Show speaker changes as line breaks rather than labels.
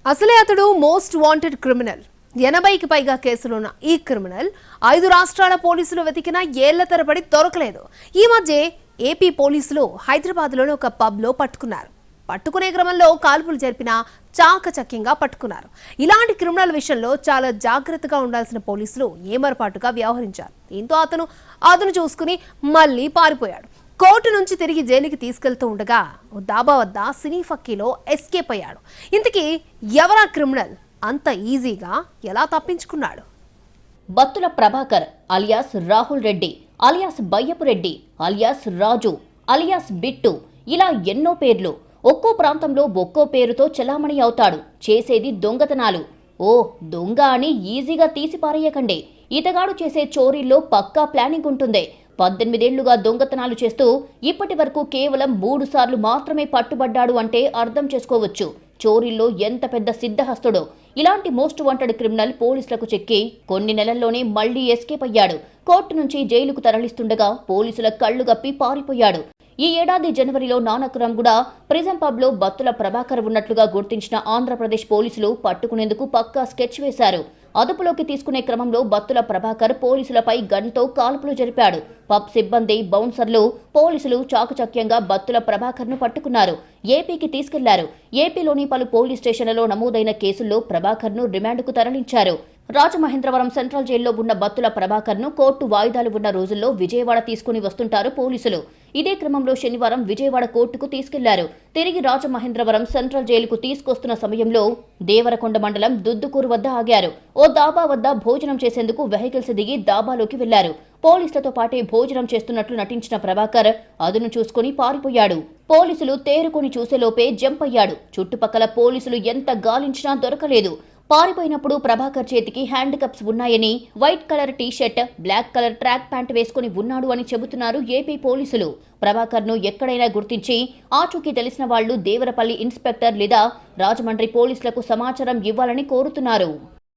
అసలే అతడు most wanted criminal. 80కి పైగా కేసులున్న ఈ క్రిమినల్ 5 రాష్ట్రాల పోలీసులు వెతికినా ఏళ్ల తరబడి దొరకలేదు. ఈ మధ్య ఏపీ పోలీసులు హైదరాబాద్లోని ఒక పబ్లో పట్టుకున్నారు. పట్టుకునే క్రమంలో కాల్పులు జరిపిన చాకచక్యంగా పట్టుకున్నారు. ఇలాంటి క్రిమినల్ విషయంలో చాలా జాగ్రత్తగా ఉండాల్సిన పోలీసులు ఏమరపాటుగా వ్యవహరించారు. దీంతో అతను చూసుకుని మళ్ళీ పారిపోయాడు. కోర్టు నుంచి తిరిగి జైలుకి తీసుకెళ్తూ ఉండగా దాబా వద్ద సినీ ఫక్కీలో ఎస్కేప్ అయ్యాడు. ఇంతకీ ఎవరా క్రిమినల్? అంత ఈజీగా ఎలా తప్పించుకున్నాడు?
Battula Prabhakar alias Rahul Reddy alias Bayyapu Reddy alias Raju alias Bittu, ఇలా ఎన్నో పేర్లు. ఒక్కో ప్రాంతంలో ఒక్కో పేరుతో చలామణి అవుతాడు. చేసేది దొంగతనాలు. ఓ దొంగ అని ఈజీగా తీసి పారేయకండి. ఇతగాడు చేసే చోరీల్లో పక్కా ప్లానింగ్ ఉంటుంది. 18 ఏళ్లుగా దొంగతనాలు చేస్తూ ఇప్పటి వరకు కేవలం 3 సార్లు మాత్రమే పట్టుబడ్డాడు అంటే అర్థం చేసుకోవచ్చు చోరీల్లో ఎంత పెద్ద సిద్ధహస్తుడో. ఇలాంటి మోస్ట్ వాంటెడ్ క్రిమినల్ పోలీసులకు చెక్కి కొన్ని నెలల్లోనే మళ్లీ ఎస్కేప్ అయ్యాడు. కోర్టు నుంచి జైలుకు తరలిస్తుండగా పోలీసుల కళ్లు గప్పి పారిపోయాడు. ఈ ఏడాది జనవరిలో నానక్రామ్గూడ ప్రిజన్ పబ్లో బత్తుల ప్రభాకర్ ఉన్నట్లుగా గుర్తించిన ఆంధ్రప్రదేశ్ పోలీసులు పట్టుకునేందుకు పక్కా స్కెచ్ వేశారు. అదుపులోకి తీసుకునే క్రమంలో బత్తుల ప్రభాకర్ పోలీసులపై గన్తో కాల్పులు జరిపాడు. పబ్ సిబ్బంది, బౌన్సర్లు, పోలీసులు చాకచక్యంగా బత్తుల ప్రభాకర్ను పట్టుకున్నారు. ఏపీకి తీసుకెళ్లారు. ఏపీలోని పలు పోలీస్ స్టేషన్లలో నమోదైన కేసుల్లో ప్రభాకర్ను రిమాండ్కు తరలించారు. రాజమహేంద్రవరం సెంట్రల్ జైల్లో ఉన్న బత్తుల ప్రభాకర్ను కోర్టు వాయిదాలు ఉన్న రోజుల్లో విజయవాడ తీసుకుని వస్తుంటారు పోలీసులు. ఇదే క్రమంలో శనివారం విజయవాడ కోర్టుకు తీసుకెళ్లారు. తిరిగి రాజమహేంద్రవరం సెంట్రల్ జైలుకు తీసుకొస్తున్న సమయంలో దేవరకొండ మండలం దుద్దుకూరు వద్ద ఆగారు. ఓ దాబా వద్ద భోజనం చేసేందుకు వెహికల్స్ దిగి దాబాలోకి వెళ్లారు. పోలీసులతో పాటే భోజనం చేస్తున్నట్లు నటించిన ప్రభాకర్ అదును చూసుకుని పారిపోయాడు. పోలీసులు తేరుకొని చూసేలోపే జంప్ అయ్యాడు. చుట్టుపక్కల పోలీసులు ఎంత గాలించినా దొరకలేదు. పారిపోయినప్పుడు ప్రభాకర్ చేతికి హ్యాండ్ కప్స్ ఉన్నాయని, white colour T shirt, black colour track pant వేసుకుని ఉన్నాడు అని చెబుతున్నారు ఏపీ పోలీసులు. ప్రభాకర్ను ఎక్కడైనా గుర్తించి ఆచూకీ తెలిసిన వాళ్లు దేవరపల్లి ఇన్స్పెక్టర్ లేదా రాజమండ్రి పోలీసులకు సమాచారం ఇవ్వాలని కోరుతున్నారు.